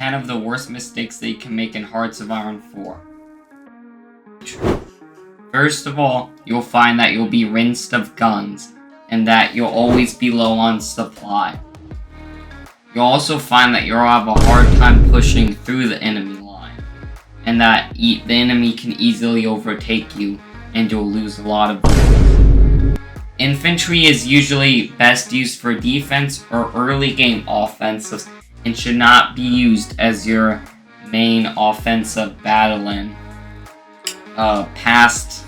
10 of the worst mistakes that you can make in Hearts of Iron 4. First of all, you'll find that you'll be rinsed of guns, and that you'll always be low on supply. You'll also find that you'll have a hard time pushing through the enemy line, and that the enemy can easily overtake you, and you'll lose a lot of kills. Infantry is usually best used for defense or early game offensives, and should not be used as your main offensive battalion past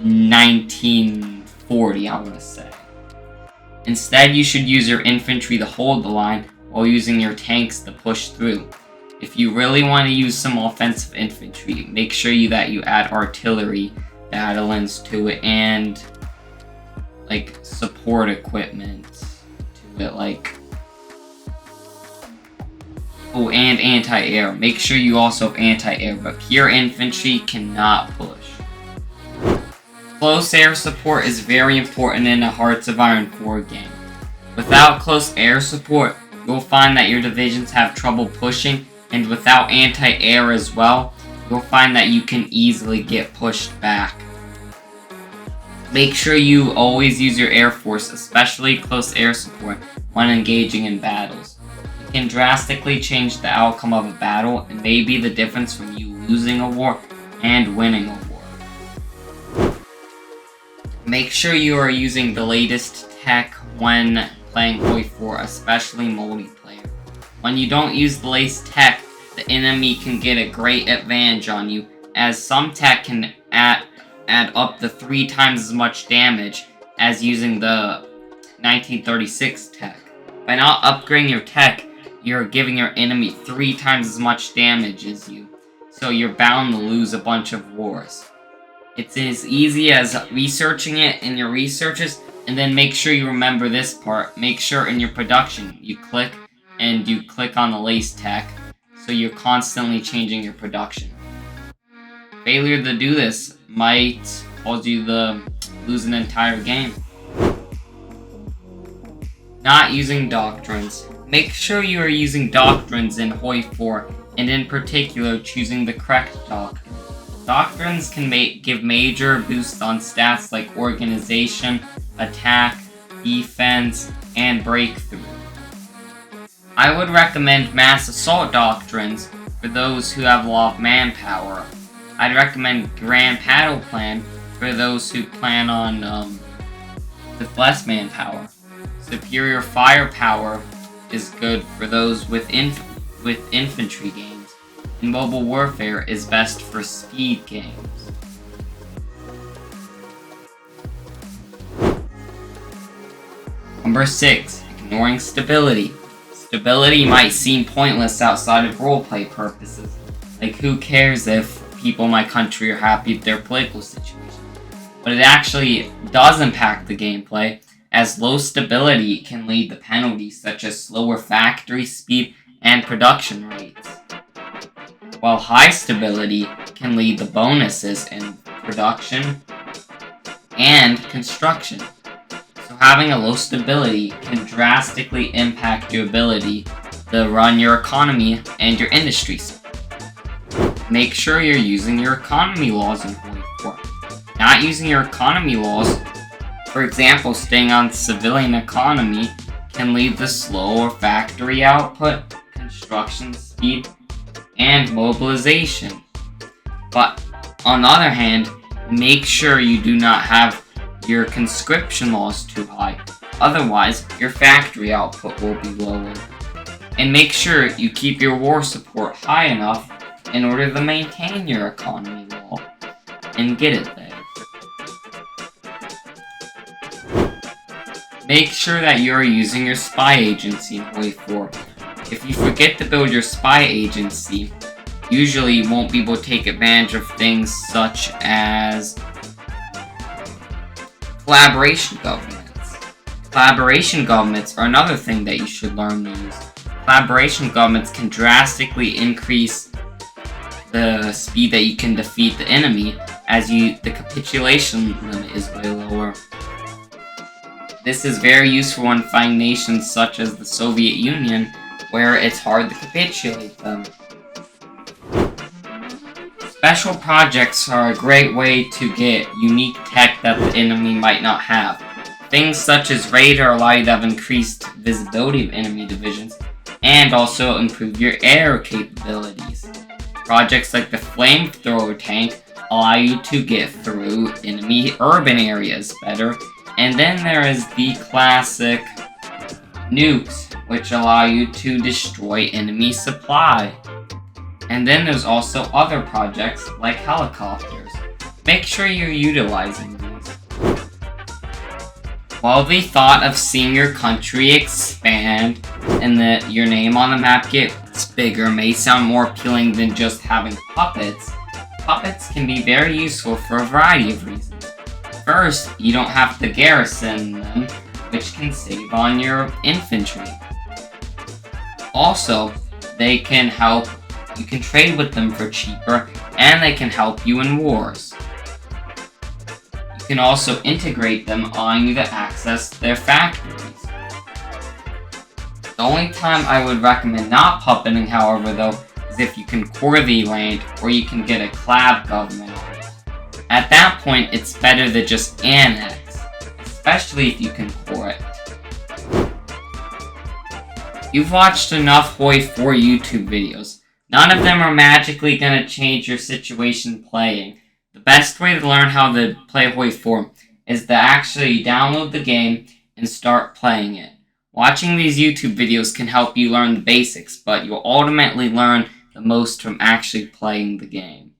1940, I want to say. Instead, you should use your infantry to hold the line while using your tanks to push through. If you really want to use some offensive infantry, make sure that you add artillery battalions to it and like support equipment to it, like and anti-air. Make sure you also have anti-air, but pure infantry cannot push. Close air support is very important in a Hearts of Iron 4 game. Without close air support, you'll find that your divisions have trouble pushing, and without anti-air as well, you'll find that you can easily get pushed back. Make sure you always use your air force, especially close air support, when engaging in battles. It can drastically change the outcome of a battle and may be the difference from you losing a war and winning a war. Make sure you are using the latest tech when playing hoi4, especially multiplayer. When you don't use the latest tech, the enemy can get a great advantage on you, as some tech can add up to 3 times as much damage as using the 1936 tech. By not upgrading your tech, you're giving your enemy 3 times as much damage as you, so you're bound to lose a bunch of wars. It's as easy as researching it in your researches, and then make sure you remember this part. Make sure in your production you click on the lace tech, so you're constantly changing your production. Failure to do this might cause you to lose an entire game. Not using Doctrines. Make sure you are using Doctrines in hoi4, and in particular choosing the correct doctrine. Doctrines can give major boosts on stats like organization, attack, defense, and breakthrough. I would recommend mass assault doctrines for those who have a lot of manpower. I'd recommend grand battle plan for those who plan on with less manpower. Superior firepower is good for those with infantry games, and mobile warfare is best for speed games. Number 6, ignoring stability. Stability might seem pointless outside of roleplay purposes. Like, who cares if people in my country are happy with their political situation? But it actually does impact the gameplay, as low stability can lead to penalties such as slower factory speed and production rates, while high stability can lead to bonuses in production and construction. So having a low stability can drastically impact your ability to run your economy and your industries. Make sure you're using your economy laws in hoi4. Not using your economy laws, for example, staying on civilian economy, can lead to slower factory output, construction speed, and mobilization. But on the other hand, make sure you do not have your conscription laws too high, otherwise your factory output will be lower. And make sure you keep your war support high enough in order to maintain your economy law and get it there. Make sure that you are using your spy agency in hoi4. If you forget to build your spy agency, usually you won't be able to take advantage of things such as collaboration governments. Collaboration governments are another thing that you should learn to use. Collaboration governments can drastically increase the speed that you can defeat the enemy, as the capitulation limit is way lower. This is very useful when fighting nations such as the Soviet Union, where it's hard to capitulate them. Special projects are a great way to get unique tech that the enemy might not have. Things such as radar allow you to have increased visibility of enemy divisions, and also improve your air capabilities. Projects like the flamethrower tank allow you to get through enemy urban areas better, and then there is the classic nukes, which allow you to destroy enemy supply. And then there's also other projects like helicopters. Make sure you're utilizing these. While the thought of seeing your country expand and that your name on the map gets bigger may sound more appealing than just having puppets, puppets can be very useful for a variety of reasons. First, you don't have to garrison them, which can save on your infantry. Also, they can help. You can trade with them for cheaper, and they can help you in wars. You can also integrate them, allowing you to access their factories. The only time I would recommend not puppeting, however, though, is if you can core the land, or you can get a collab government on it. At that point, it's better to just annex, especially if you can core it. You've watched enough hoi4 YouTube videos. None of them are magically going to change your situation playing. The best way to learn how to play hoi4 is to actually download the game and start playing it. Watching these YouTube videos can help you learn the basics, but you'll ultimately learn the most from actually playing the game.